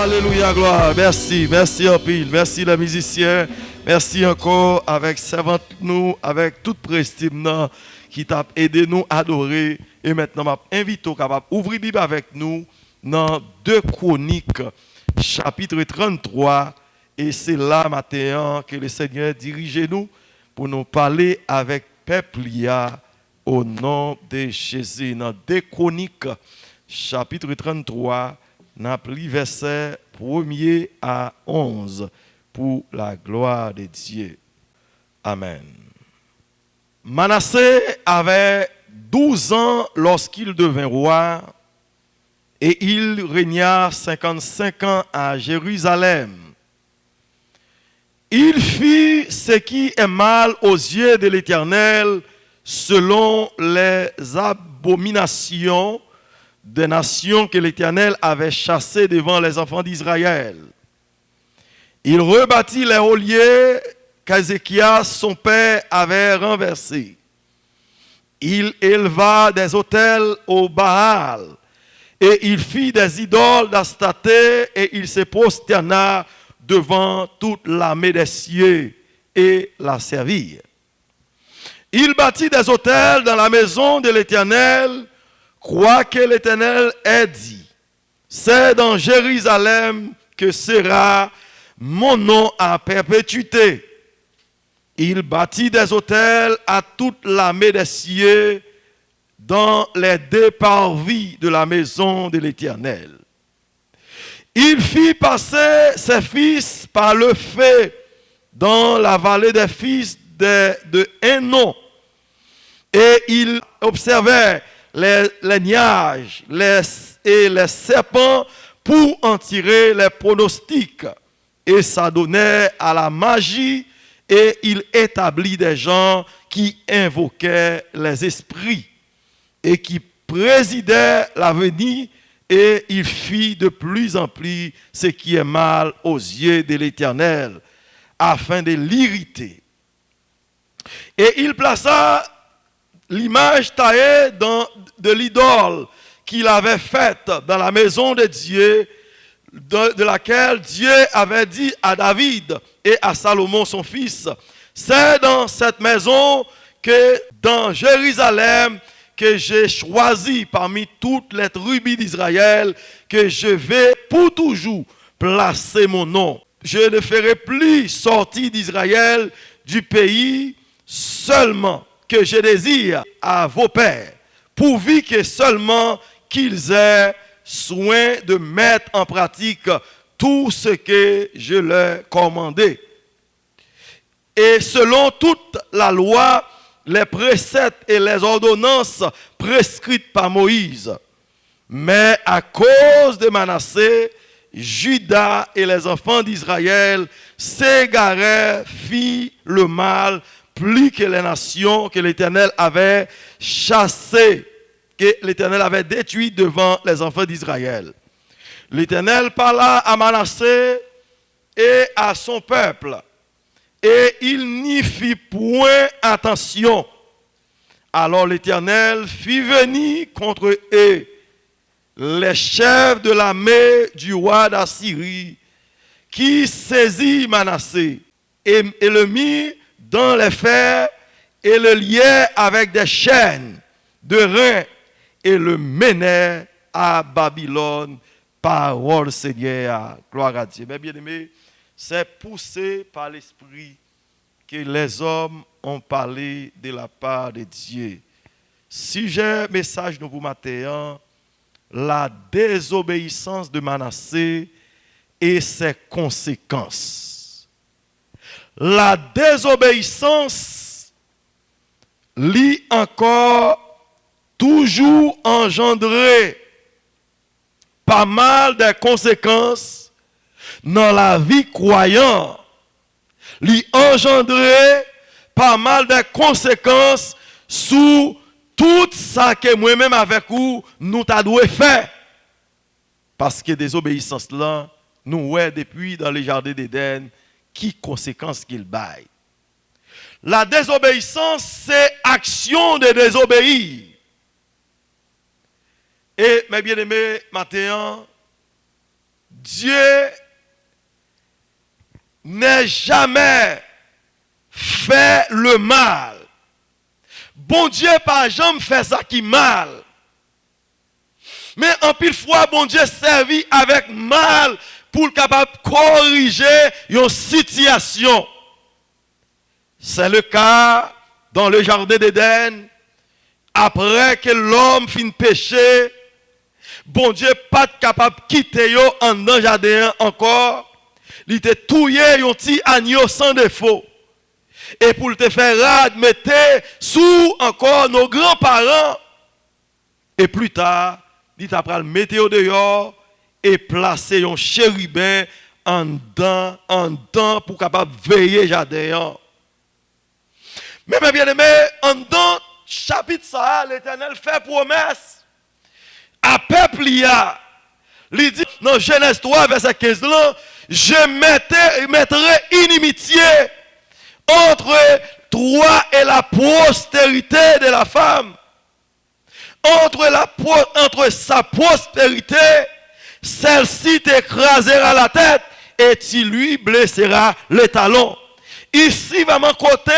Alléluia, gloire. Merci, merci en pile. Merci les musiciens. Merci encore avec servante nous, avec toute prestime qui t'a aidé nous à adorer. Et maintenant, je invite au capable ouvrir Bible avec nous dans 2 Chroniques, chapitre 33. Et c'est là matin que le Seigneur dirige nous pour nous parler avec peuple au nom de Jésus. Dans 2 Chroniques, chapitre 33. N'a pris verset 1er à 11 pour la gloire de Dieu. Amen. Manassé avait 12 ans lorsqu'il devint roi et il régna 55 ans à Jérusalem. Il fit ce qui est mal aux yeux de l'Éternel selon les abominations des nations que l'Éternel avait chassées devant les enfants d'Israël. Il rebâtit les oliers qu'Ézéchias, son père, avait renversés. Il éleva des autels au Baal, et il fit des idoles d'Astaté, et il se prosterna devant toute l'armée des cieux et la servit. Il bâtit des autels dans la maison de l'Éternel, crois que l'Éternel ait dit, c'est dans Jérusalem que sera mon nom à perpétuité. Il bâtit des autels à toute l'armée des cieux dans les 2 parvis de la maison de l'Éternel. Il fit passer ses fils par le feu dans la vallée des fils de Hénon. Et il observait les nuages et les serpents pour en tirer les pronostics. Et s'adonnait à la magie et il établit des gens qui invoquaient les esprits et qui présidaient l'avenir et il fit de plus en plus ce qui est mal aux yeux de l'Éternel afin de l'irriter. Et il plaça l'image taillée de l'idole qu'il avait faite dans la maison de Dieu, de laquelle Dieu avait dit à David et à Salomon son fils, c'est dans cette maison que dans Jérusalem que j'ai choisi parmi toutes les tribus d'Israël que je vais pour toujours placer mon nom. Je ne ferai plus sortir d'Israël du pays seulement que je désire à vos pères, pourvu que seulement qu'ils aient soin de mettre en pratique tout ce que je leur commandais. Et selon toute la loi, les préceptes et les ordonnances prescrites par Moïse. Mais à cause de Manassé, Juda et les enfants d'Israël s'égarèrent, firent le mal, plus que les nations que l'Éternel avait chassées, que l'Éternel avait détruites devant les enfants d'Israël. L'Éternel parla à Manassé et à son peuple, et il n'y fit point attention. Alors l'Éternel fit venir contre eux les chefs de l'armée du roi d'Assyrie, qui saisit Manassé et le mit dans les fers et le liait avec des chaînes de reins et le menait à Babylone. Parole Seigneur, gloire à Dieu. Mais bien aimé, c'est poussé par l'Esprit que les hommes ont parlé de la part de Dieu. Sujet message de vous matin, la désobéissance de Manassé et ses conséquences. La désobéissance Li encore toujours engendré pas mal de conséquences dans la vie croyante. Li engendré pas mal de conséquences sur tout ça que moi-même avec vous, nous t'avons fait. Parce que désobéissance là, nous ouais depuis dans les jardins d'Éden, qui conséquences qu'il baille. La désobéissance, c'est action de désobéir. Et mes bien-aimés, maintenant, Dieu n'a jamais fait le mal. Bon Dieu, par jamais fait ça qui mal. Mais en pile fois, bon Dieu servi avec mal pour le capable de corriger une situation. C'est le cas dans le jardin d'Éden. Après que l'homme fin péché, bon Dieu pas capable de quitter yo en dans le jardin encore. Il était touillé un petit agneau sans défaut. Et pour te faire admettre sous encore nos grands-parents. Et plus tard, il t'a pris le météo dehors et placer un chérubin en dedans pour capable veiller jardin. Mais mes bien-aimés, en dedans chapitre ça, l'Éternel fait promesse à peuple il dit dans Genèse 3 verset 15 là, je mettrai inimitié entre toi et la postérité de la femme. Entre sa postérité, celle-ci t'écrasera la tête et tu lui blessera les talons. Ici, vraiment, côté,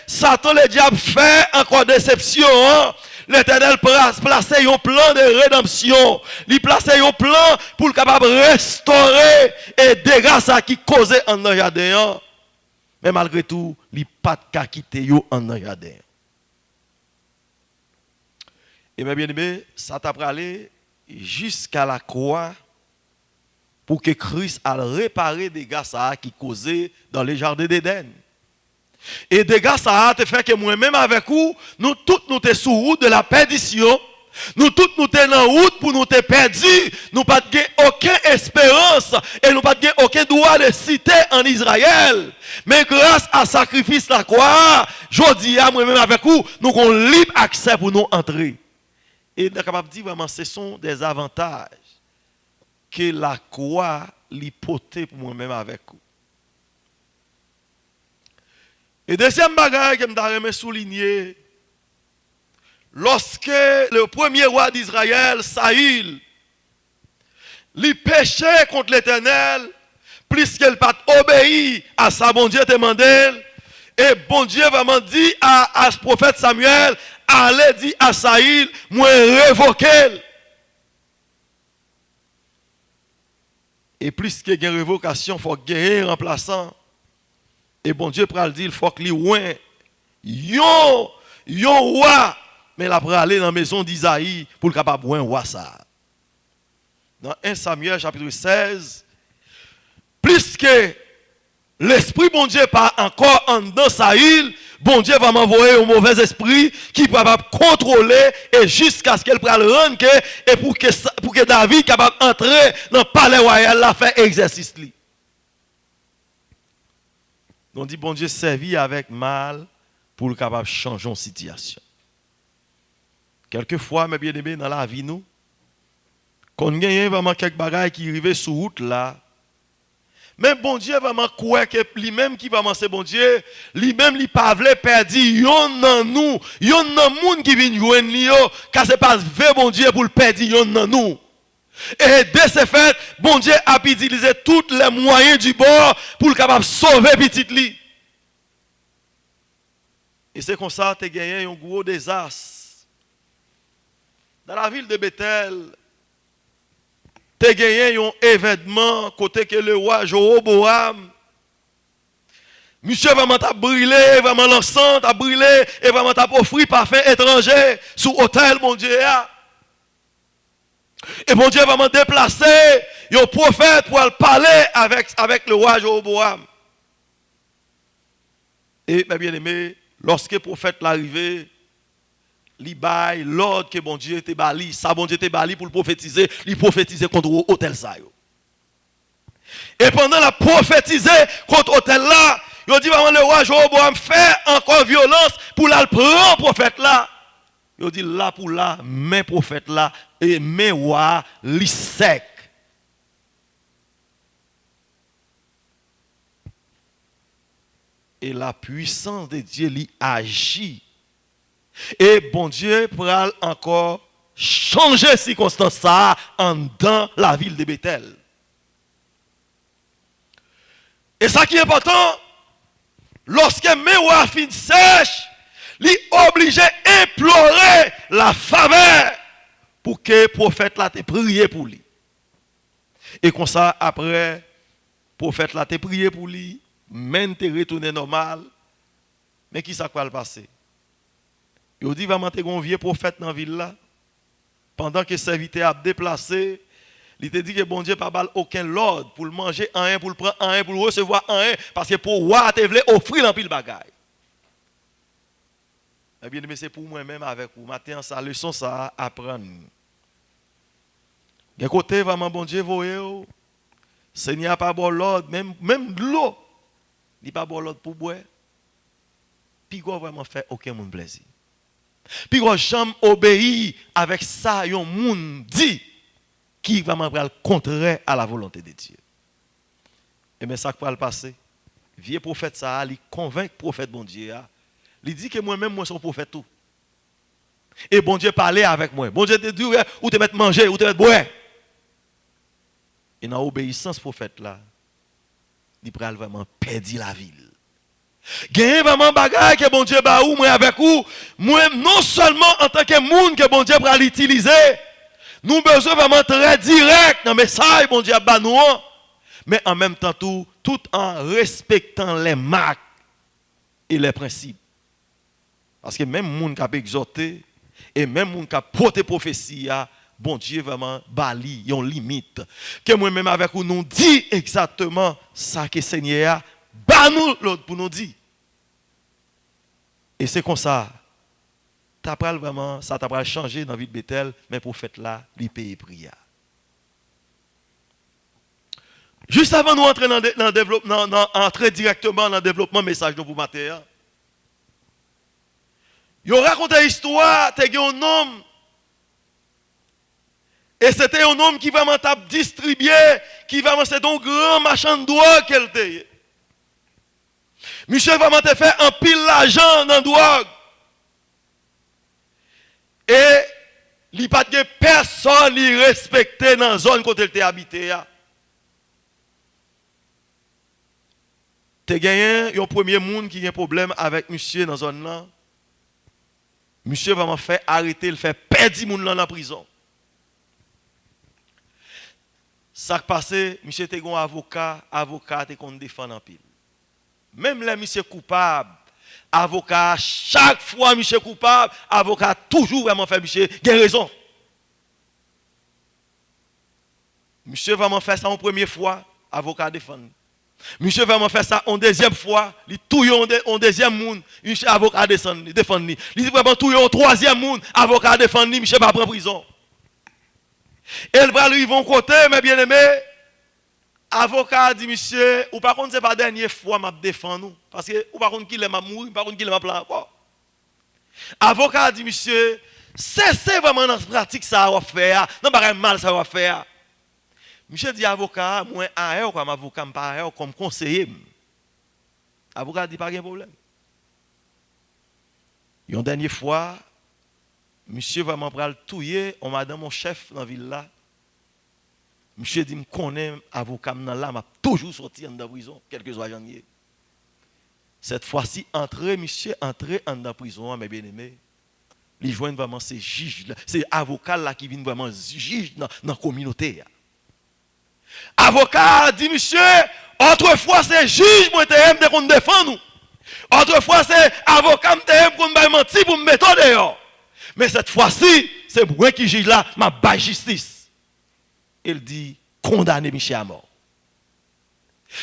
Satan, le diable, fait encore déception. Hein? L'Éternel place un plan de rédemption. Il place un plan pour le capable restaurer et dégâts ça qui causait en jardin. Mais malgré tout, il n'a pas de quitter en jardin. Et mes bien-aimés, ça t'a allé jusqu'à la croix pour que Christ a réparé des dégâts qui causaient dans les jardins d'Éden. Et des dégâts ça a fait que moi-même avec vous, nous tous nous sommes sur route de la perdition. Nous tous nous sommes en route pour nous perdre. Nous n'avons pas aucune espérance et nous n'avons pas aucun droit de citer en Israël. Mais grâce à sacrifice la croix, je dis à moi-même avec vous, nous avons libre accès pour nous entrer. Et nous sommes capables de dire vraiment, ce sont des avantages que la croix l'hypothèque pour moi-même avec vous. Et deuxième bagage que je voudrais souligner, lorsque le premier roi d'Israël, Saül, lui péchait contre l'Éternel, plus qu'elle pas obéi à sa bon Dieu demandé, et bon Dieu vraiment dit à ce prophète Samuel, allez dire à Saül, moi révoquer. Et plus qu'il y a une révocation, il faut gagner un remplaçant. Et bon Dieu pral dit, il faut que lui ouin yon roi, mais il a aller dans la maison d'Isaïe pour le capable ouin roi ça. Dans 1 Samuel chapitre 16, plus que l'esprit bon Dieu pas encore en dans Saül, bon Dieu va m'envoyer un mauvais esprit qui va contrôler et jusqu'à ce qu'elle prenne le rendre et pour que David capable entrer dans le palais royal là faire exercice li. On dit bon Dieu servi avec mal pour le capable changer une situation. Quelquefois mes bien-aimés dans la vie nous quand on gagne vraiment quelques bagages qui arrivent sur route là. Mais bon Dieu vraiment croire que lui-même qui va c'est bon Dieu, lui-même il pas veut perdre yon nan nous, yon nan moun qui vient joindre li yo, car c'est pas vrai bon Dieu pour le perdre yon nan nous. Et de ce fait, bon Dieu a utilisé tous les moyens du bord pour le capable sauver petit li. Et c'est comme ça que tu as gagné un gros désastre. Dans la ville de Bethel, tu as gagné un événement côté que le roi Jéroboam, monsieur vraiment t'a brûlé, vraiment l'encens t'a brûlé, et vraiment t'a offert parfum étranger sous hôtel, mon Dieu. Et mon Dieu vraiment déplacé un prophète pour aller parler avec le roi Jéroboam. Et mes bien-aimés, lorsque le prophète l'arrivée, li bail l'ordre que bon Dieu était bali, ça bon Dieu était bali pour le prophétiser, il prophétiser contre l'hôtel ça yo. Et pendant la prophétiser contre l'hôtel là, il dit vraiment le roi Jéroboam fait encore violence pour la prendre prophète là. Il dit là pour là, mes prophètes là et mes rois li sec. Et la puissance de Dieu lui agit. Et bon Dieu pourra encore changer circonstance ça en dans la ville de Bethel. Et ça qui est important, lorsque Mewa fin sèche, il est obligé d'implorer la faveur pour que le prophète là te prié pour lui. Et comme ça, après, le prophète là te prié pour lui, même te retourner normal. Mais qui ça va le passer? Il dit vraiment te un vieux prophète dans la ville là. Pendant que le serviteur a déplacé, il te dit que bon Dieu n'a pas aucun ordre pour le manger un, pour le prendre un, pour le recevoir un, parce que pour roi te voulait offrir un pile bagaille. Eh bien, mais c'est pour moi-même avec vous. Maintenant, ça leçon ça à apprendre. D'un côté, vraiment bon Dieu, voyez, Seigneur n'a pas bon l'ordre, même de l'eau, il n'a pas bon l'ordre pour boire. Puis quoi vraiment fait aucun monde plaisir. Puis quoi jamais obéir avec ça, un monde dit qui vraiment le contraire à la volonté de Dieu. Et bien ça qui va le passer. Vieux prophète ça, il convainc le prophète bon Dieu. Il dit que moi-même moi suis prophète tout. Et bon Dieu parlait avec moi. Bon Dieu te dit ou te mettre manger ou te mettre boire. Et dans l'obéissance prophète là, il pral vraiment perdre la ville. Gagne vraiment bagaille que bon Dieu ba ou moi avec vous, moi non seulement en tant que monde que bon Dieu pral utiliser, nous besoin vraiment très direct dans le message bon Dieu ba nous, mais en même temps tout en respectant les marques et les principes. Parce que même monde qui a exhorté et même monde qui a porté prophétie, bon Dieu vraiment bali, yon limite. Que moi-même avec vous nous dit exactement ça que Seigneur ba nous l'autre pour nous dire. Et c'est comme ça. Vraiment, ça t'a changé dans la vie de Bethel, mais pour faire là, il paye prière. Juste avant de nous entrer dans le développement, entrer directement dans le développement message de vous matin. Il raconté l'histoire, il y a un homme. Et c'était un homme qui vraiment t'a distribué, qui vraiment c'est un grand marchand de drogue qu'elle était. Monsieur vraiment te fait un pile l'argent dans drogue. Et il n'y a pas de personne qui respectait dans la zone où il était habité. Tu as gagné un premier monde qui a un problème avec monsieur dans la zone là. Monsieur vraiment fait arrêter, il fait perdre les gens dans la prison. Ça qui passé, monsieur était un avocat te qu'on défend en pile. Même les monsieur coupable, avocat chaque fois monsieur coupable, avocat toujours vraiment fait monsieur gain raison. Monsieur vraiment fait ça en première fois, avocat défend. Monsieur vraiment fait ça en deuxième fois, il touille en deuxième monde, monsieur avocat défend. Il vraiment touille en troisième monde, avocat défend, monsieur pas prendre prison. Et le bras lui vont côté, mes bien-aimés. Avocat dit monsieur, ou par contre c'est pas la dernière fois m'a défendre nous parce que ou par contre qu'il est m'a mourir, par contre qu'il est m'a plan encore. Avocat dit monsieur, c'est vraiment dans pratique ça va faire, non pas mal ça va faire. Monsieur dit avocat, moi ailleurs comme avocat pas ailleurs comme conseiller. Avocat dit pas de problème. Une dernière fois, monsieur vraiment pral touyer, on madame mon chef dans la ville là. Monsieur dit, je connais avocat là, m'a toujours sorti en prison, quelques soit janvier. Cette fois-ci, monsieur entré en prison, mes bien-aimés. Les joignent vraiment ces juges, ces avocats là qui viennent vraiment juger dans la communauté. Avocat dit, monsieur, autrefois c'est juge moi t'aime de qu'on défend nous. Autrefois c'est avocat t'aime qu'on m'a menti pour me mettre dehors. Mais cette fois-ci, c'est moi qui juge là, ma baille justice. Il dit condamner Michel à mort.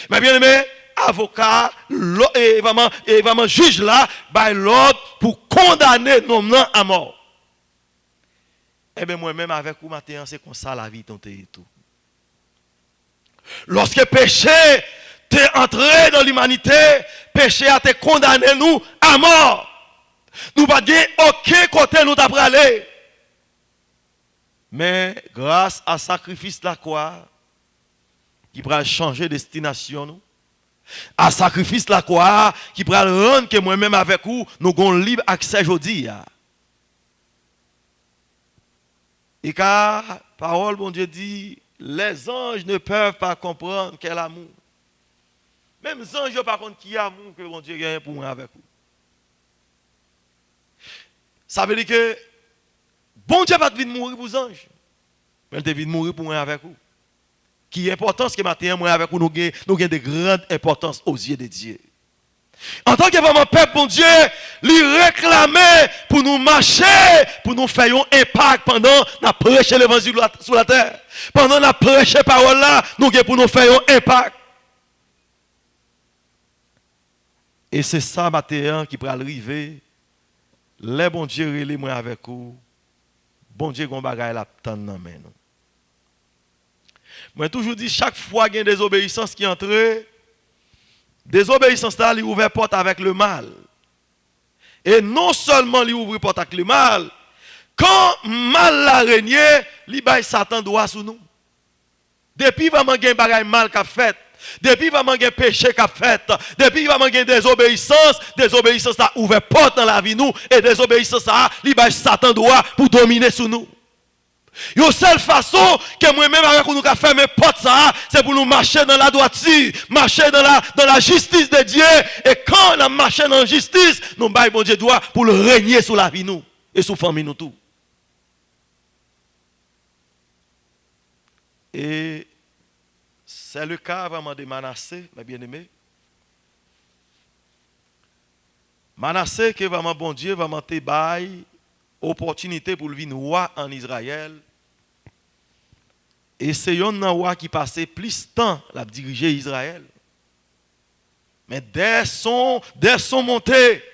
Mais bien aimé, avocat et vraiment juge là, by l'ordre pour condamner l'homme à mort. Eh bien, moi-même, avec vous, matin, c'est comme ça la vie, ton et tout. Lorsque péché t'est entré dans l'humanité, péché a été condamné nous à mort. Nous pas dit aucun côté nous t'apprendre aller. Mais grâce à sacrifice de la croix, qui pourra changer destination nous, à sacrifice de la croix, qui pourra rendre que moi-même avec vous, nous avons libre accès aujourd'hui. Et car, parole, bon Dieu dit, les anges ne peuvent pas comprendre quel amour. Même les anges ne peuvent pas comprendre qui amour que bon Dieu gagne pour moi avec vous. Ça veut dire que bon Dieu va te venir mourir pour les anges. Mais il te vient mourir pour moi avec vous. Qui est important, ce que maintenant, moi avec vous, nous avons de grandes importances aux yeux de Dieu. En tant que vraiment peuple, bon Dieu, lui réclamer pour nous marcher, pour nous faire un impact pendant nous prêcher l'évangile sur la terre. Pendant nous prêcher la parole là, nous avons pour nous faire un impact. Et c'est ça, maintenant, qui peut arriver. Les bon Dieu, relais moi avec vous. Bon Dieu, qu'on bagaille la tente dans main. Moi, toujours dit, chaque fois qu'il y a des obéissances qui entrent, désobéissance là, il ouvre porte avec le mal. Et non seulement il ouvre porte avec le mal, quand mal l'a régné, il baille Satan droit sur nous. Depuis vraiment il y a un mal qu'a fait, depuis vraiment il y a un péché qu'a fait, depuis vraiment il y a désobéissance là ouvre porte dans la vie nous et désobéissance là, il baille Satan droit pour dominer sur nous. La seule façon que moi-même avec nous avons fait mes portes ça, c'est pour nous marcher dans la droiture, marcher dans la justice de Dieu. Et quand on marche dans la justice, nous baillons bon Dieu droit pour le régner sur la vie nous et sur la famille nous tout. Et c'est le cas vraiment de Manassé, mes bien-aimés. Manassé que vraiment bon Dieu vraiment te baille opportunité pour le vivre roi en Israël. Et c'est un roi qui passait plus de temps à diriger Israël. Mais dès son montée,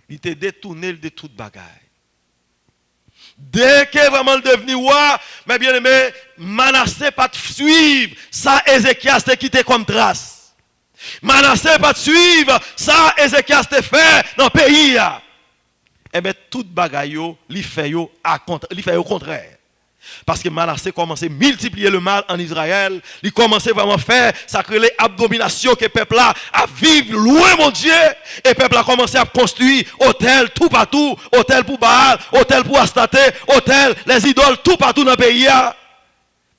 il était détourné de toute bagaille. Dès que vraiment devenu roi, mais bien aimé, Manassé pas de suivre ça Ézéchias te quitté comme trace. Manassé pas de suivre ça Ézéchias te fait dans le pays. Eh bien, toute bagaille, il fait au contraire. Parce que Manassé commençait à multiplier le mal en Israël. Il commençait vraiment à faire sacrer abominations que le peuple là a vivre loin mon Dieu. Et le peuple a commencé à construire hôtels tout partout. Hôtels pour Baal, hôtels pour Astarté, hôtels, les idoles tout partout dans le pays.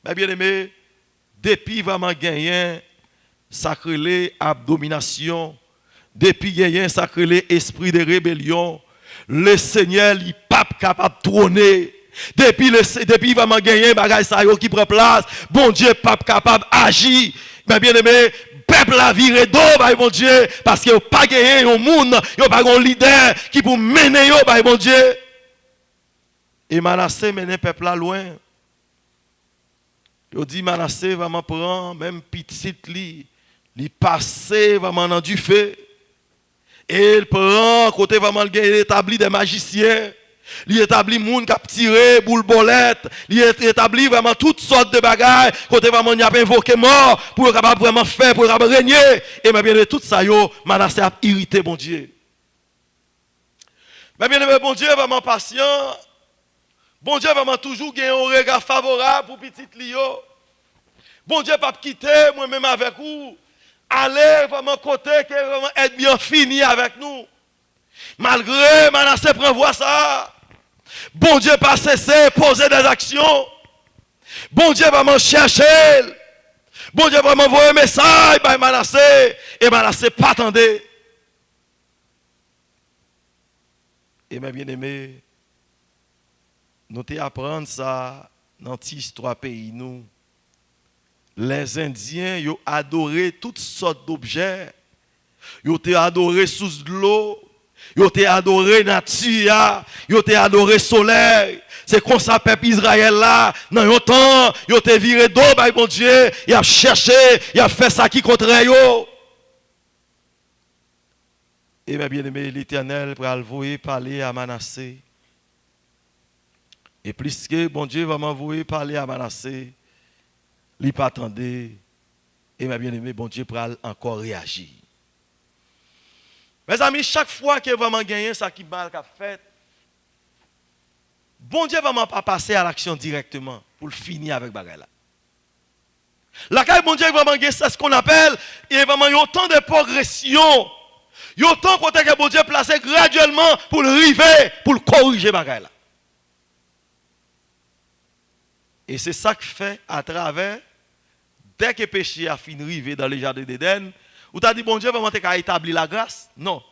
Mais bien aimé, depuis vraiment gagné sacrer abominations, depuis gagné sacrer esprit de rébellion, le Seigneur n'est pas capable de trôner. Depuis vraiment gagner bagay sa yo qui prend place, bon Dieu pas capable d'agir. Mais bien aimé, peuple a viré d'eau, bon Dieu, parce que pas gagné un monde, yo pas un leader qui pour mener yo, bon Dieu. Et Manassé mène peuple là loin. Yo dit Manassé vraiment prend même petite li passer vraiment dans du feu. Et il prend côté vraiment établi des magiciens. Il établit moun qui a tiré boule bolette, il établit vraiment toutes sortes de bagages côté vraiment il a invoqué mort pour capable vraiment faire pour capable régner et bien de tout ça yo Manassé a irrité bon Dieu. Mais bien bon Dieu vraiment patient. Bon Dieu vraiment toujours gagner un regard favorable pour petit Lio. Bon Dieu pas quitter moi même avec vous. Allez vraiment côté que vraiment être bien fini avec nous. Malgré Manassé prend voix ça. Bon Dieu pas cesser poser des actions. Bon Dieu vraiment chercher. Bon Dieu vraiment envoyer un message par Manassé. Et Manassé pas attendait. Et mes bien-aimés, nous te apprendre ça dans l'histoire pays nous. Les Indiens ils ont adoré toutes sortes d'objets. Ils ont adoré sous de l'eau. Ils ont adoré nature, ils ont adoré soleil. C'est comme ça peuple Israël là, dans un temps, ils ont viré d'eau, bah bon Dieu, il a cherché, il a fait ça qui contraire yo. Et bien aimé, l'Éternel pour envoyer parler à Manassé. Et plus que bon Dieu va m'envoyer parler à Manassé, il pas attendre. Et mes bien-aimés, bon Dieu pourra encore réagir. Mes amis, chaque fois que vraiment gagner ça qui mal qu'a fait, bon Dieu va pas passer à l'action directement pour finir avec bagay là. La caille bon Dieu vraiment gagner c'est ce qu'on appelle il y a vraiment un temps de progression. Il y a un temps que bon Dieu placé graduellement pour arriver pour corriger bagay là. Et c'est ça que fait à travers dès que le péché a fini d'arriver dans le jardin d'Éden, ou t'as dit bon Dieu vraiment établir la grâce? Non.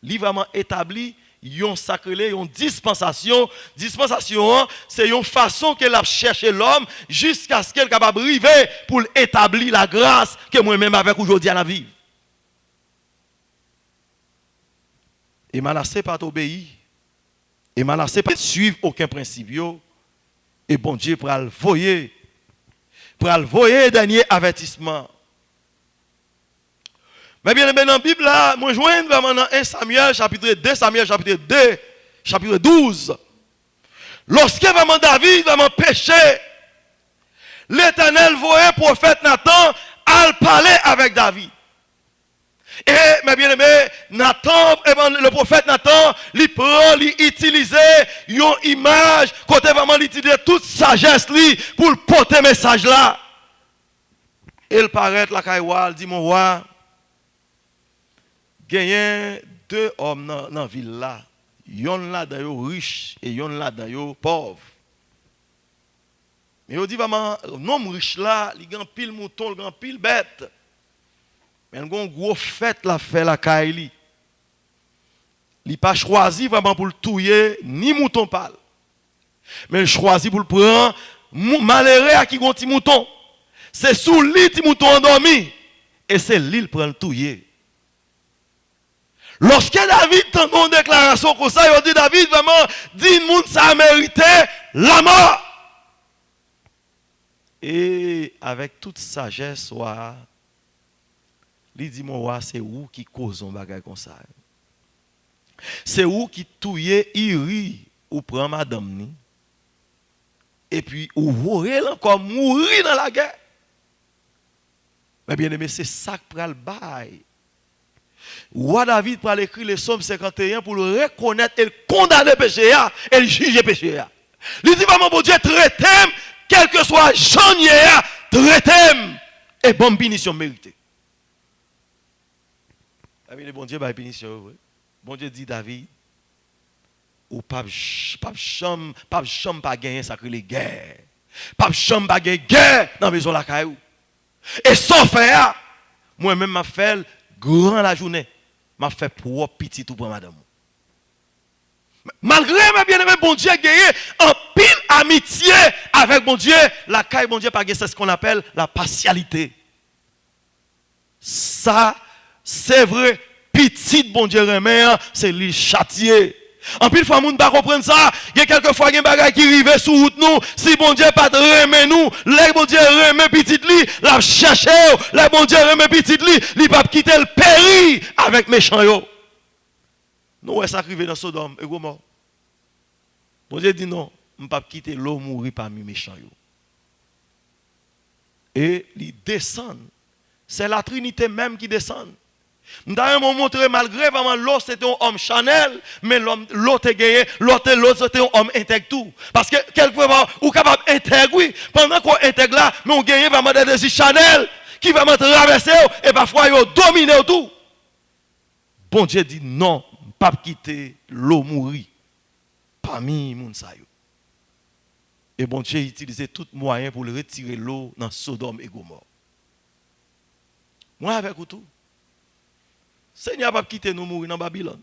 Il vraiment établi une sacré, une dispensation. Dispensation, c'est une façon qu'elle a cherché l'homme jusqu'à ce qu'elle soit capable d'arriver pour établir la grâce que moi-même avec aujourd'hui à la vie. Et Manassé pas obéi. Et Manassé pas suivre aucun principe. Et bon Dieu pour le voyer. Pour le voyer dernier avertissement. Mais bien dans la Bible là, moi joindre vraiment dans 1 Samuel chapitre 2, Samuel chapitre 2, chapitre 12. Lorsque vraiment David vraiment péché, l'Éternel voyait le prophète Nathan à parler avec David. Et mes bien-aimés, Nathan, le prophète Nathan, il prend, il utilise une image, côté vraiment il utilise toute sagesse pour porter le message là. Et il paraît la caïwa, il dit mon roi, il y a deux hommes dans la ville là. Yon là d'ailleurs riche et yon là d'ailleurs pauvre. Mais il dit vraiment, l'homme riche là, il a un pile mouton, il a un pile bête. Mais il a un gros fête la fait la caille. Il n'a pas choisi vraiment pour le tuer ni mouton pâle. Mais il choisit pour le prendre malheureux à qui gon ti mouton. C'est sous lit ti mouton endormi et c'est lui qui prend le tuer. Lorsque David entend une déclaration comme ça, il dit David vraiment dit monde ça a mérité la mort. Et avec toute sagesse, il dit mon roi, c'est où qui cause un bagage comme ça. C'est où qui touye iri ou prend madame ni. Et puis ou voyez encore mourir dans la guerre. Mais bien aimé, c'est ça que prend le bail. Roi David pour écrire le psaume 51 pour le reconnaître et le condamner le péché et le juger le péché. Il dit vraiment, bon Dieu, traitez-moi, quel que soit Jean-Nier, traitez-moi et bonne punition méritée. Le bon Dieu, bonne punition. Bon Dieu dit David, ou pas chambre pas gagner ça que les guerres. Pas chambre pas gagner guerre dans la maison la caillou. Et sans faire, moi-même m'a fait grand la journée. M'a fait propre petit tout pour madame. Malgré mes bien-aimés, bon Dieu gagné en pile amitié avec bon Dieu, la caille bon Dieu pas c'est ce qu'on appelle la partialité. Ça c'est vrai, petit bon Dieu remet, c'est lui châtier. En pile fois moun pas comprendre ça, il y a quelques fois des bagages qui arrivent sur route nous, si bon Dieu pas remet nous, les bon Dieu remet petit li, la chercher, les bon Dieu remet petit li, il pas quitter le péri avec méchant yo. Nous ça arrivé dans Sodome et Gomorrhe. Bon Dieu dit non, on pas quitter l'eau mourir parmi méchants yo. Et il descend. C'est la Trinité même qui descend. Nous avons montré malgré vraiment l'autre c'était un homme Chanel, mais l'autre gagné, l'autre c'était un homme intègre tout. Parce que quelquefois, on est capable d'intégrer, pendant qu'on intègre là, mais on gagne vraiment des désirs Chanel qui va me traverser et parfois ils dominer tout. Bon Dieu dit non, pas quitter l'eau mourir parmi les gens. Et bon Dieu utilisait tout moyen pour retirer l'eau dans Sodome et Gomorrhe. Moi avec vous tout. Seigneur pas quitter nous mourir dans Babylone.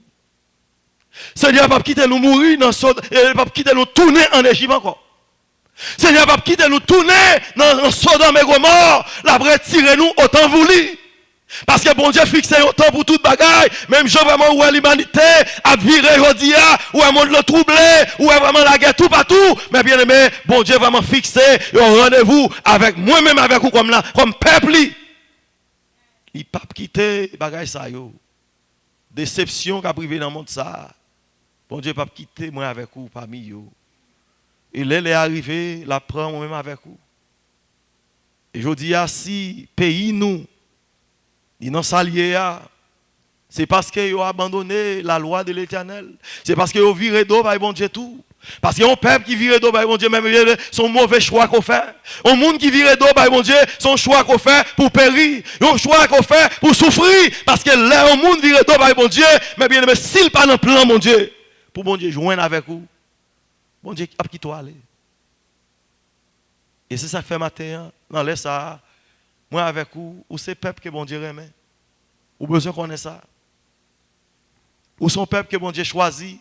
Seigneur pas quitter nous mourir dans Sodome, pas quitter nous tourner en Égypte encore. Seigneur pas quitter nous tourner dans Sodome et Gomorrhe, la retirer nous autant voulu. Parce que bon Dieu fixe un temps pour toute bagaille, même je vraiment où l'humanité a viré aujourd'hui, où le monde le troublé, où est vraiment la guerre tout partout, mais bien aimé, bon Dieu vraiment fixé un rendez-vous avec moi-même avec vous comme là, comme peuple. Il pas quitter bagaille ça yo. Déception qu'a privé dans le monde ça. Bon Dieu pas quitter moi avec vous parmi yo. Et là, elle est arrivée, la prend moi-même avec vous. Et je dis, si pays nous, ils n'ont salié, c'est parce qu'ils ont abandonné la loi de l'Éternel. C'est parce qu'ils ont viré d'eau par bon Dieu tout. Parce qu'il y a un peuple qui vire d'eau par bon Dieu, même son mauvais choix qu'on fait. Un monde qui vire d'eau par bon Dieu, son choix qu'on fait pour périr. Un choix qu'on fait pour souffrir. Parce que là, un monde vire d'eau par bon Dieu, mais bien aimé, s'il pas dans le plan, mon Dieu, pour bon Dieu joindre avec vous, bon Dieu, qui toi aller. Et c'est ça que fait matin, dans les ça, moi avec vous, ou c'est peuple que bon Dieu remet. Ou besoin qu'on ait ça. Ou son peuple que bon Dieu choisit.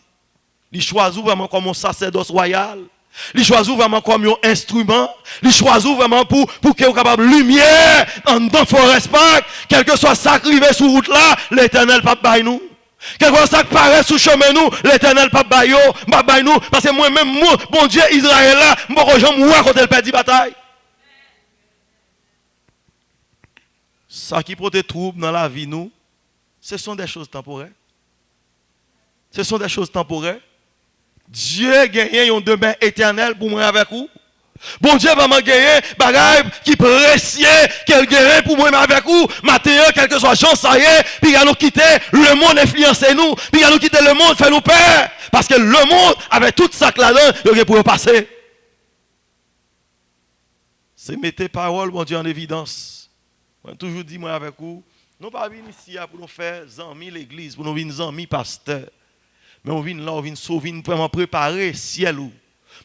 Il choisit vraiment comme un sacerdoce royal. Il choisit vraiment comme un instrument. Il choisit vraiment pour qu'il soit capable de lumière dans Forest Park. Quel que soit ça qui arrive sur route là, l'Éternel pas bailler nous. Quel que soit ça qui paraît sur chemin nous, l'Éternel pas bailler nous. Parce que moi-même, bon Dieu, Israël là, je ne peux jamais mourir quand elle perd la bataille. Ça qui prend des troubles dans la vie nous, ce sont des choses temporaires. Ce sont des choses temporaires. Dieu gagne un demain éternel pour moi avec vous. Bon Dieu va me gagner bagaille qui précieux qu'elle gagne pour moi avec vous. Maintenant, quel que soit chance, ça y est, puis il nous quitter, le monde influence nous, puis il nous quitter le monde, fait nous peur. Parce que le monde, avec tout ça là-dedans, il y a pour passer. C'est mettre parole, bon Dieu, en évidence. Moi, toujours dit, moi avec vous, nous pas venir ici pour nous faire amis l'église, pour nous venir amis pasteur. Mais on vient là, on vient sauver, vraiment préparer ciel ou.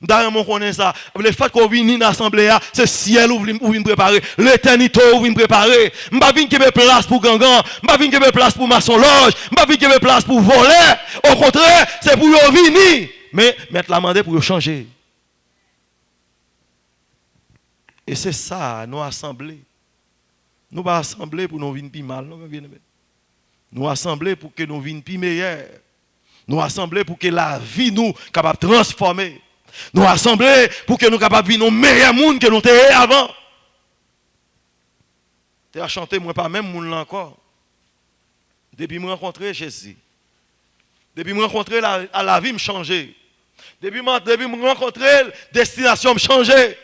D'ailleurs, on connaît ça. Le fait qu'on vient dans l'assemblée, c'est ciel où on vient préparer. L'éternité où on vient préparer. Je ne vais pas venir qu'il place pour gangan. Je ne vais pas venir qu'il place pour maçon loge. Je ne vais pas venir qu'il place pour voler. Au contraire, c'est pour venir. Mais mettre la main pour changer. Et c'est ça, nous assemblés. Nous pas assembler pour nous venir plus mal. Nous assembler pour que nous venions plus meilleurs. Nous assembler pour que la vie nous capable de transformer. Nous assembler pour que nous capables de vivre nos meilleurs mondes que nous étions avant. Tu as chanté, moi pas même monde là encore. Depuis que je rencontré Jésus. Depuis que je rencontré la vie me changer. Depuis que je rencontré destination me changer.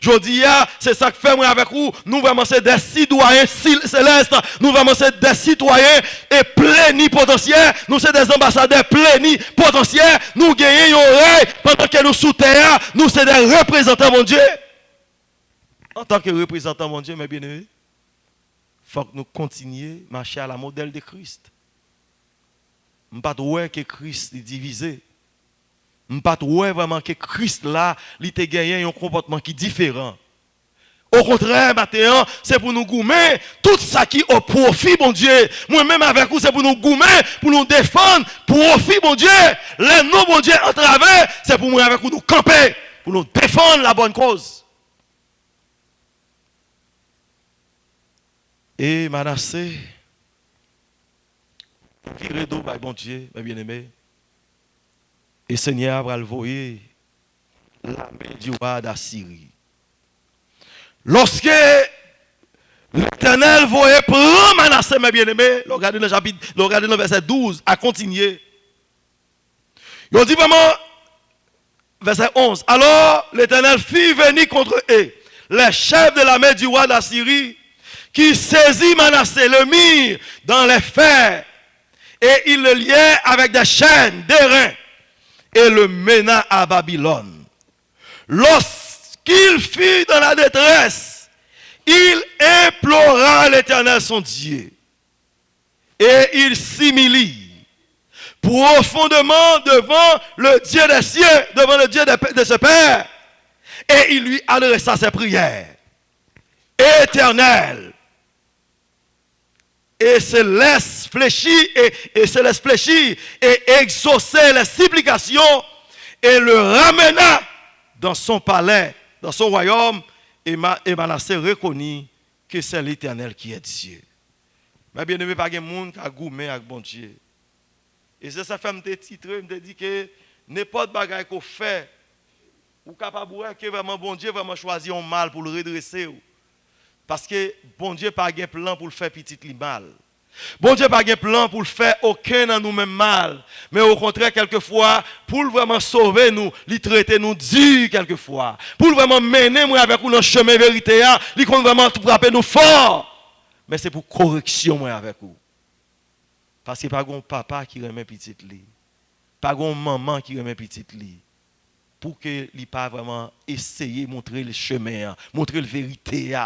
Je dis, c'est ça que fait moi avec vous. Nous vraiment c'est des citoyens célestes. Nous vraiment c'est des citoyens et plénipotentiaires. Nous c'est des ambassadeurs plénipotentiaires. Nous gagnons une oreille pendant que nous sous terre. Nous c'est des représentants, mon Dieu. En tant que représentants, mon Dieu, mes bien-aimés, il faut que nous continuions à marcher à la modèle de Christ. Je ne pas que Christ est divisé. Je ne pas vraiment que Christ là, il a gagné un comportement qui est différent. Au contraire, maintenant, c'est pour nous goumer tout ça qui est au profit, mon Dieu. Moi-même avec vous, c'est pour nous goumer, pour nous défendre, profit, mon Dieu. Les noms, mon Dieu, en travers, c'est pour moi avec vous nous camper, pour nous défendre la bonne cause. Et Manassé, viré d'eau, mon Dieu, mes bien-aimés. Et Seigneur va le voyer l'armée du roi d'Assyrie. Lorsque l'Éternel voyait prendre Manassé, mes bien-aimés, regardez le chapitre, regardez le verset 12, à continuer. Il dit vraiment, verset 11, alors l'Éternel fit venir contre eux les chefs de l'armée du roi d'Assyrie, qui saisit Manassé, le mit dans les fers, et il le liait avec des chaînes, des reins, et le mena à Babylone. Lorsqu'il fut dans la détresse, il implora l'Éternel son Dieu. Et il s'humilie profondément devant le Dieu des cieux, devant le Dieu de ce Père. Et il lui adressa ses prières. Éternel. Et se laisse fléchir et exaucer les supplications et le ramena dans son palais, dans son royaume, et Manassé reconnut que c'est l'Éternel qui est Dieu. Mais bien aimé, pas de monde qui a goûté avec bon Dieu. Et c'est ça fait me titrer, me dit que n'importe bagaille qu'on fait, ou capable que vraiment bon Dieu vraiment choisir un mal pour le redresser. Parce que bon Dieu n'a pas de plan pour le faire petit li mal. Bon Dieu n'a pas de plan pour le faire aucun dans nous-mêmes mal. Mais au contraire, quelquefois, pour vraiment sauver nous, il traiter nous dur quelquefois. Pour vraiment mener moi avec nous dans le chemin vérité, il compte vraiment frapper nous fort. Mais c'est pour correction moi avec vous. Parce que pas un papa qui remet petite li. Pas une maman qui remet petite li. Pour que il pas vraiment essayer de montrer le chemin, montrer la vérité.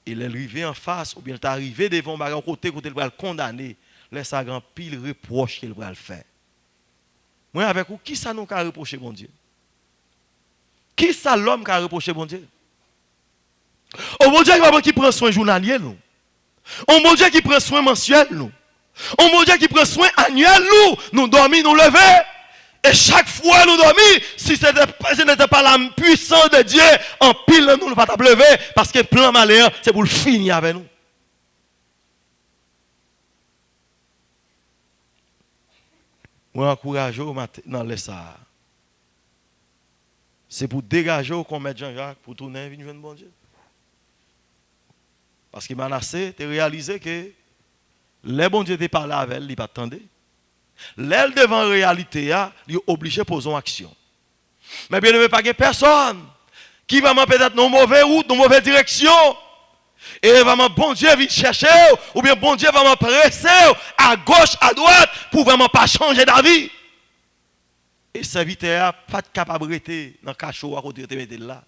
Il est arrivé en face, ou bien il est arrivé devant un côté, il va le condamner. Laisse un grand pile reproche qu'il va le faire. Moi, avec vous, qui ça nous a reproché, bon Dieu? Qui ça l'homme qui a reproché, bon Dieu? Oh, bon Dieu qui prend soin journalier, nous. Oh, bon Dieu qui prend soin mensuel, nous. Oh, mon Dieu qui prend soin annuel, nous dormons, nous levons. Et chaque fois nous dormons, si ce n'était pas la puissance de Dieu, en pile nous ne pas lever, parce que le plan malin, c'est pour le finir avec nous. Moi, encourage dans les ça. C'est pour dégager qu'on mette Jean-Jacques pour tourner une jeune bon Dieu. Parce que Manassé, tu as réalisé que les bon Dieu te parlé avec elle, il pas attendait. L'aile devant la réalité, il est obligé de poser une action. Mais bien, il ne veut pas que personne qui va peut-être dans une mauvaise route, dans une mauvaise direction. Et vraiment, bon Dieu vient chercher, ou bien bon Dieu va me presser à gauche, à droite, pour vraiment pas changer d'avis. Et serviteur n'a pas de capacité dans le cachot à côté de mettre là.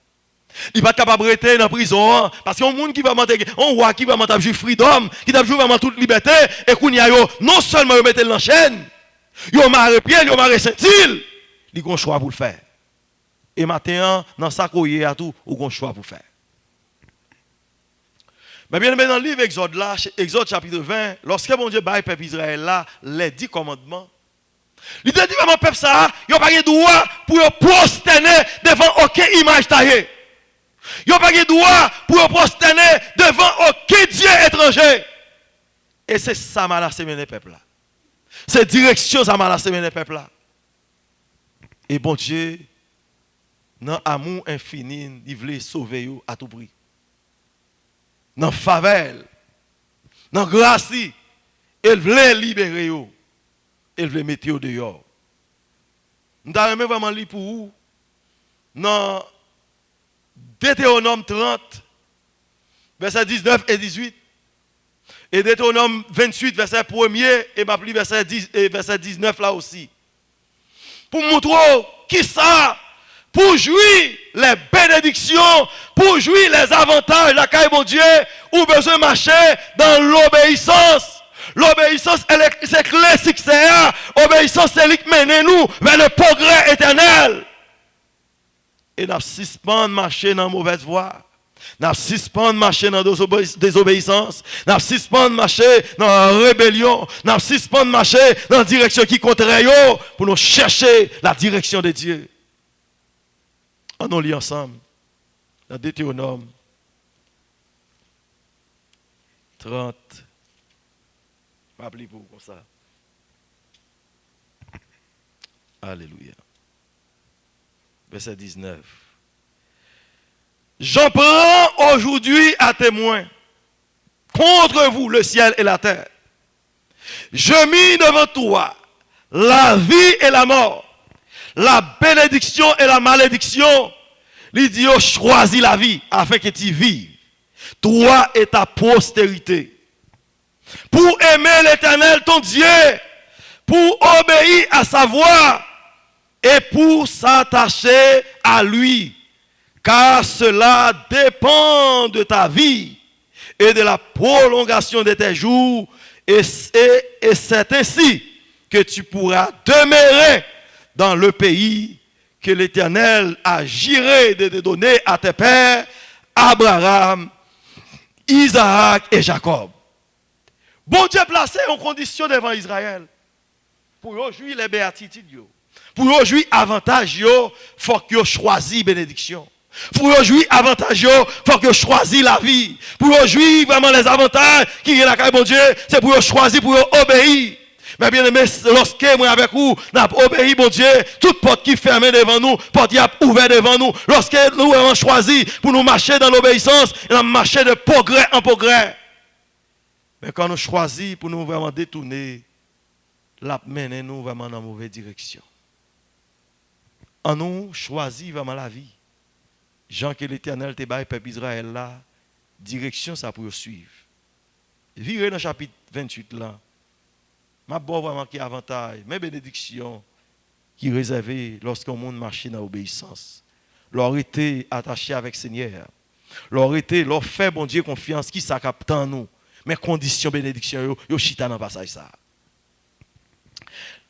Il n'est pas capable de rester dans la prison. Parce qu'il y a un monde qui va monter, un roi qui va monter jouer freedom, qui va jouer vraiment toute liberté, et qu'on y a non seulement mettre dans la chaîne, il y a marre pied, il y a marre sentil, il y a un choix pour le faire. Et maintenant, dans sa courrier à tout, il y a un choix pour le faire. Mais bien dans le livre Exode là, Exode chapitre 20, lorsque bon Dieu baille peuple Israël là, les 10 commandements, il dit vraiment peuple ça, il n'y a pas de droit pour prosterner devant aucune image taillée. Il n'y a pas de droit pour prosterner devant aucun Dieu étranger. Et c'est ça m'a laissé mener peuple là. C'est direction ça m'a laissé mener peuple là. Et bon Dieu, dans l'amour infini, il voulait sauver vous à tout prix. Dans la faveur, dans la grâce, il voulait libérer vous. Il voulait mettre vous dehors. Nous avons vraiment lu pour vous. Dans Deutéronome 30, versets 19 et 18. Et Deutéronome 28, verset 1er, et ma plus verset 19 là aussi. Pour montrer qui ça, pour jouir les bénédictions, pour jouir les avantages, la caille mon Dieu, ou besoin de marcher dans l'obéissance. L'obéissance, c'est le succès. L'obéissance, c'est ce qui mène nous vers le progrès éternel. Et nous suspendons de marcher dans la mauvaise voie. Nous suspendons de marcher dans la désobéissance. Nous suspendons de marcher dans la rébellion. Nous suspendons de marcher dans la direction qui est contraire pour nous chercher la direction de Dieu. On lit ensemble dans Deutéronome 30. Je vais appeler pour comme ça. Alléluia. Verset 19. J'en prends aujourd'hui à témoin contre vous le ciel et la terre. Je mis devant toi la vie et la mort, la bénédiction et la malédiction. Il dit, choisis la vie afin que tu vives, toi et ta postérité. Pour aimer l'Éternel ton Dieu, pour obéir à sa voix et pour s'attacher à lui. Car cela dépend de ta vie et de la prolongation de tes jours. Et c'est ainsi que tu pourras demeurer dans le pays que l'Éternel a juré de te donner à tes pères, Abraham, Isaac et Jacob. Bon Dieu placé en condition devant Israël pour jouir les béatitudes. Pour jouir avantage, il faut que choisisse bénédiction. Pour jouir avantage, il faut que choisisse la vie. Pour jouir vraiment les avantages qui est là, bon Dieu, c'est pour choisir, pour obéir. Mais bien aimé, lorsque moi avec vous, nous avons obéi, bon Dieu, toute porte qui est fermée devant nous, porte qui est ouverte devant nous, lorsque nous avons choisi pour nous marcher dans l'obéissance, nous marcher de progrès en progrès. Mais quand nous choisissons pour nous vraiment détourner, la mener nous vraiment dans la mauvaise direction. En nous choisit vraiment la vie. Jean que l'Éternel te baille peuple Israël là, direction ça pour suivre. Virez dans le chapitre 28 là. Ma bonne vraiment qui avantage, mes bénédictions qui réservées lorsqu'on monde marche dans l'obéissance. Leur été attaché avec le Seigneur. Leur été, leur fait bon Dieu confiance qui s'accapte en nous. Mais conditions bénédiction yo chita dans passage ça.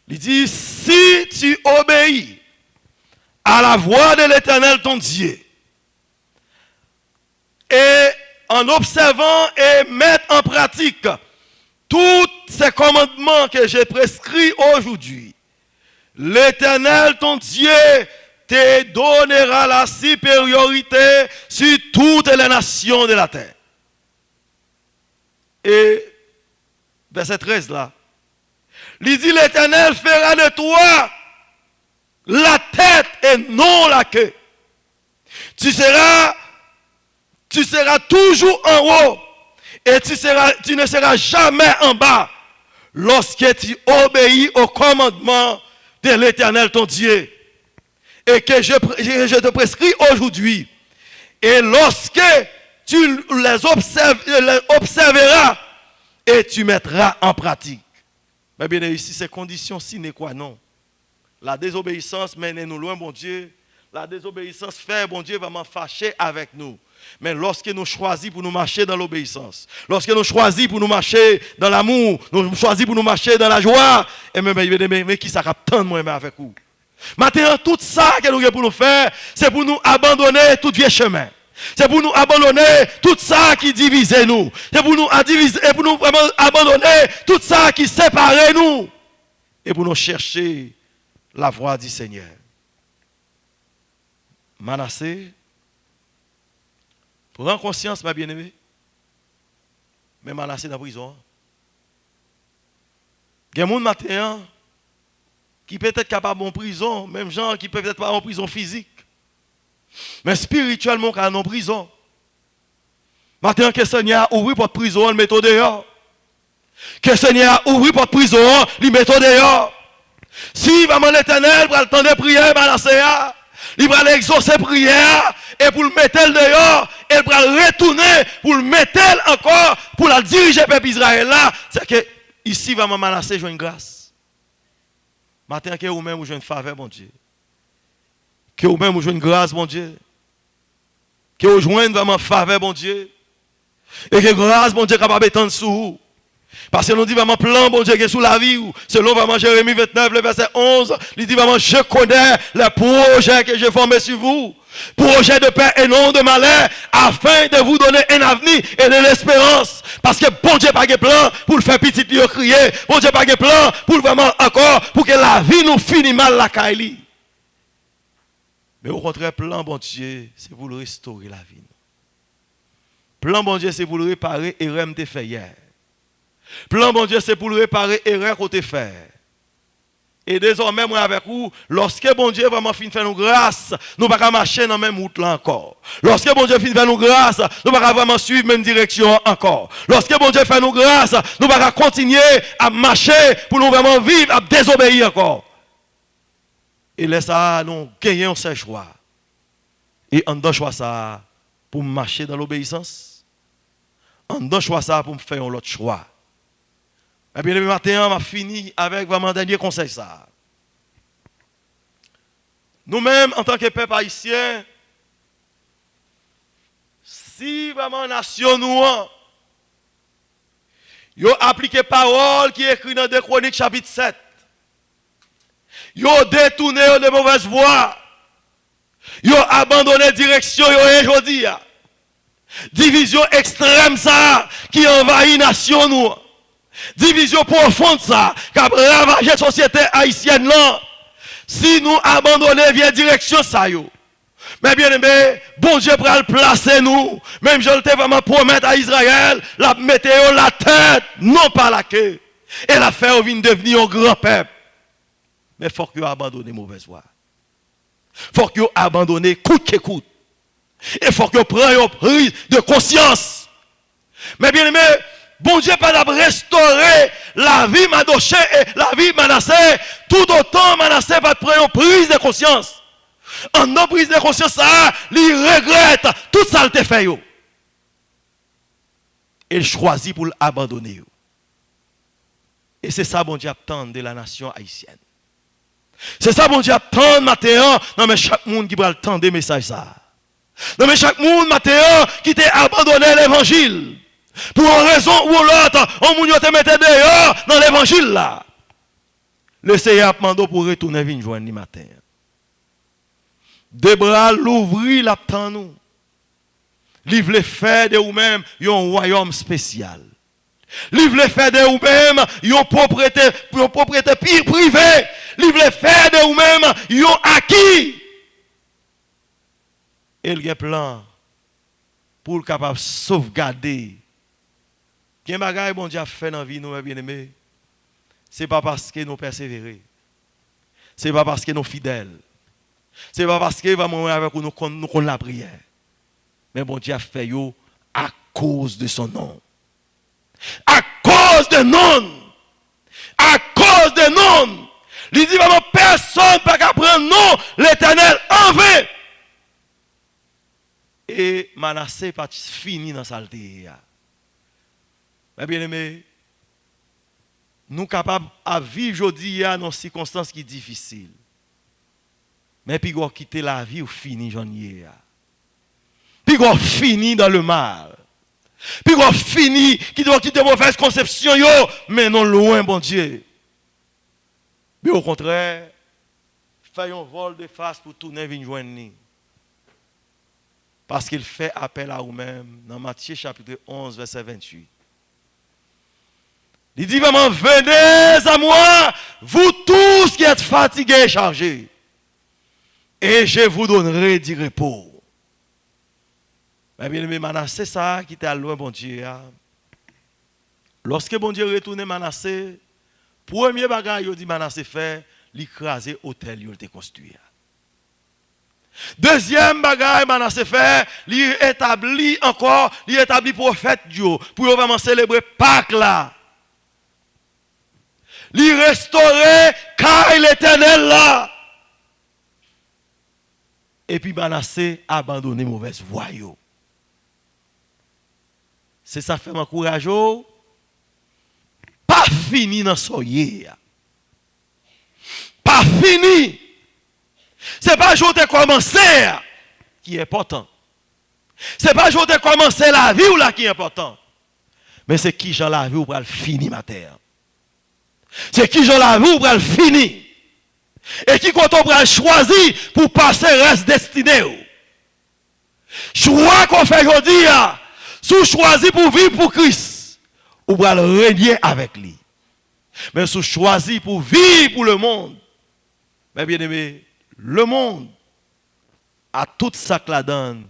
Il dit si tu obéis à la voix de l'Éternel ton Dieu et en observant et mettre en pratique tous ces commandements que j'ai prescrits aujourd'hui, l'Éternel ton Dieu te donnera la supériorité sur toutes les nations de la terre. Et verset 13 là, il dit l'Éternel fera de toi la tête et non la queue. Tu seras toujours en haut et tu ne seras jamais en bas lorsque tu obéis au commandement de l'Éternel ton Dieu et que je te prescris aujourd'hui. Et lorsque tu les observeras et tu mettras en pratique. Mais bien ici, c'est condition sine qua non. La désobéissance mène nous loin, bon Dieu. La désobéissance fait, bon Dieu, vraiment fâcher avec nous. Mais lorsque nous choisissons pour nous marcher dans l'obéissance, lorsque nous choisissons pour nous marcher dans l'amour, nous choisissons pour nous marcher dans la joie, et mais qui ça capte tant moi avec vous. Maintenant, tout ça que nous avons pour nous faire, c'est pour nous abandonner tout vieux chemin. C'est pour nous abandonner tout ça qui divise nous. C'est pour nous vraiment abandonner tout ça qui sépare nous. Et pour nous chercher la voix du Seigneur. Manassé, prends conscience, ma bien-aimée. Mais Manassé dans la prison. Il y a des gens maintenant qui peut être capable en prison, même gens qui peuvent être pas en prison physique. Mais spirituellement, quand en prison. Maintenant, que le Seigneur a ouvert porte prison, il met dehors. Que le Seigneur a ouvert porte prison, il met dehors. Si vraiment l'Éternel va le temps de prière, il va l'exaucer prière et pour le mettre dehors, il va le retourner pour le mettre encore, pour la diriger peuple Israël là. C'est que ici, vraiment Manassé joue une grâce. Maintenant, que vous-même, vous jouez une faveur, mon Dieu. Que vous-même, vous jouez une grâce, mon Dieu. Que vous jouez vraiment faveur, mon Dieu. Et que grâce, mon Dieu, capable d'étendre sous vous. Parce que nous dit vraiment plan, bon Dieu, qui est sous la vie. Selon vraiment Jérémie 29, le verset 11, il dit vraiment, je connais les projets que j'ai formés sur vous. Projets de paix et non de malheur, afin de vous donner un avenir et de l'espérance. Parce que bon Dieu n'a pas de plan pour le faire petit lui crier. Bon Dieu n'a pas de plan pour vraiment encore, pour que la vie nous finisse mal la caille. Mais au contraire, plan bon Dieu, c'est pour le restaurer la vie. Plan bon Dieu, c'est pour le réparer et remettre fait hier. Plan bon Dieu, c'est pour le réparer et côté faire. Et désormais, moi avec vous, lorsque bon Dieu vraiment finit de faire nous grâce, nous ne pouvons pas marcher dans la même route là encore. Lorsque bon Dieu finit de faire nous grâce, nous ne pouvons pas vraiment suivre la même direction encore. Lorsque bon Dieu fait nous grâce, nous ne pouvons pas continuer à marcher pour nous vraiment vivre, à désobéir encore. Et laisse ça, nous gagnons ce choix. Et en deux choix ça, pour marcher dans l'obéissance. En deux choix ça, pour faire un autre choix. Et bien, le matin, on a fini avec vraiment un dernier conseil. Ça. Nous-mêmes, en tant que peuple haïtien, si vraiment nation nous, yo appliqué parole qui est écrite dans 2 Chroniques chapitre 7. Yo détourné de mauvaises voies. Yo abandonné direction yo aujourd'hui. Division extrême ça qui envahit nation nous. Division profonde ça, qui a ravagé la société haïtienne là. Si nous abandonnons via direction ça yo. Mais bien aimé, bon Dieu pour le placer nous. Même je le vraiment promettre à Israël, la météo la tête, non pas la queue. Et la faire vient devenir un grand peuple. Mais il faut que vous abandonnez mauvaise voie. Il faut que vous abandonnez coûte que coûte. Et il faut que vous preniez une prise de conscience. Mais bien aimé, bon Dieu pas restaurer la vie Madoché et la vie Manassé, tout autant Manassé va prendre une prise de conscience. En non prise de conscience, ça, il regrette tout ça qu'il a fait. Et il choisit pour l'abandonner. Et c'est ça, bon Dieu, attend de la nation haïtienne. C'est ça, bon Dieu, attend maintenant. Non, mais chaque monde qui va attendre des messages, ça. Non, mais chaque monde maintenant qui t'a abandonné l'évangile. Pour une raison ou l'autre, on moun yo te mette dehors dans l'évangile là. Le Seigneur demande pour retourner venir joindre le matin. Des bras l'ouvrir l'attend nous. Livre le fait de vous-même un royaume spécial. Livre le fait de vous-même une propriété privée. Livre le fait de vous-même un acquis. Et il y a un plan pour le capable de sauvegarder. Quel bagage bon Dieu a fait dans la vie, nous, mes bien-aimés. Ce n'est pas parce que nous persévérons. Ce n'est pas parce que nous sommes fidèles. Ce n'est pas parce que nous va avec nous connaissons la prière. Mais bon Dieu a fait yo à cause de son nom. À cause de nom. À cause de nom. Il dit vraiment personne ne peut prendre non l'Éternel en vain. Et Manassé pas fini dans sa saleté. Mais bien aimé, nous sommes capables de vivre aujourd'hui dans des circonstances qui sont difficiles. Mais puis on quitter la vie ou fini janvier. Puis on finit dans le mal. Puis on finit qui doit quitter mauvaise conception yo, mais non loin bon Dieu. Mais au contraire, faisons vol de face pour tourner venir joindre nous. Parce qu'il fait appel à vous-même dans Matthieu chapitre 11 verset 28. Il dit vraiment, venez à moi, vous tous qui êtes fatigués et chargés, et je vous donnerai du repos. Mais bien aimé, Manassé, ça qui était à loin, bon Dieu. Lorsque bon Dieu retourne Manassé, premier bagage, il dit Manassé fait, l'écraser l'hôtel, il était construit. Deuxième bagage, Manassé fait, il établit encore, il établit prophète Dieu, pour vraiment célébrer Pâques là. Li restaurer car l'Éternel là. Et puis Manassé abandonné mauvaise voie. C'est ça fait m'encourage. Pas fini dans soyer. Pas fini. C'est pas jour de commencer qui est important. C'est pas jour de commencer la vie ou là qui est important. Mais c'est qui j'en la vie ou pour le finir ma terre. C'est qui j'en la vie pour le finir. Et qui quand on va choisir pour passer reste destiné. Choix qu'on fait aujourd'hui, si choisi pour vivre pour Christ, ou pour le régner avec lui. Mais si choisi pour vivre pour le monde, mais bien aimé, le monde a tout ça que la donne,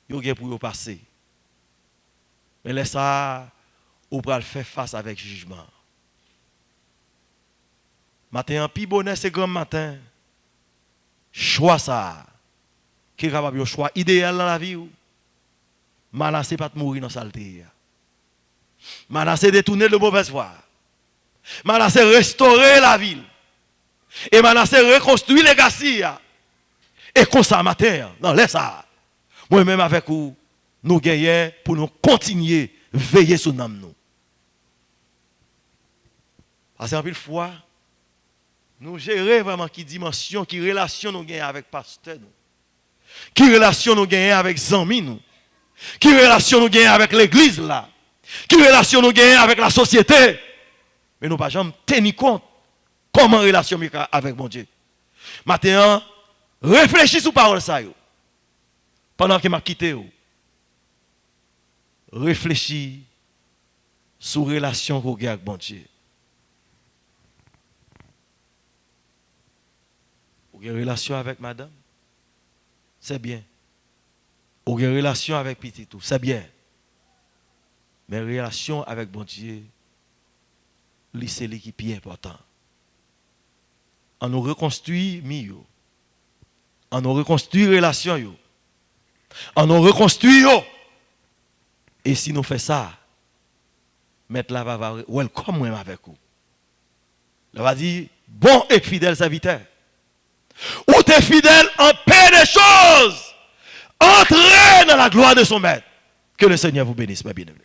il y a pour passer. Mais laisse ça, ou pour le faire face avec jugement. Matin, pi bonheur, c'est grand matin. Choix ça. Qui est capable de choix idéal dans la vie. Manassé pas de mourir dans la saleté. Manassé détourner de mauvaise voie. Manassé restaurer la ville. Et Manassé reconstruire les gassiers. Et comme ça, matin, non, laisse ça. Moi-même avec vous, nous gagnons pour nous continuer à veiller sur nous. Parce qu'en pile fois, nous gérons vraiment qui dimension, qui relation nous gagnons avec pasteur nous. Qui relation nous gagnons avec amis nous. Qui relation nous gagnons avec l'église là. Qui relation nous gagnons avec la société. Mais nous ne pouvons jamais tenir compte comment relation avec mon Dieu. Maintenant, réfléchis sur parole ça yo. Pendant que m'a quitté yo. Réfléchis sur relation qu'on a avec mon Dieu. Vous avez une relation avec madame? C'est bien. Vous avez une relation avec petit tout? C'est bien. Mais relation avec bon Dieu, c'est l'équipe qui est important. On nous reconstruit mieux. On nous reconstruit relation yo. On nous reconstruit yo. Et si nous faisons ça, Maître là va welcome moi avec vous. Il va dire, bon et fidèle serviteur. Ou t'es fidèle en paix des choses. Entrez dans la gloire de son maître. Que le Seigneur vous bénisse, ma bien-aimée.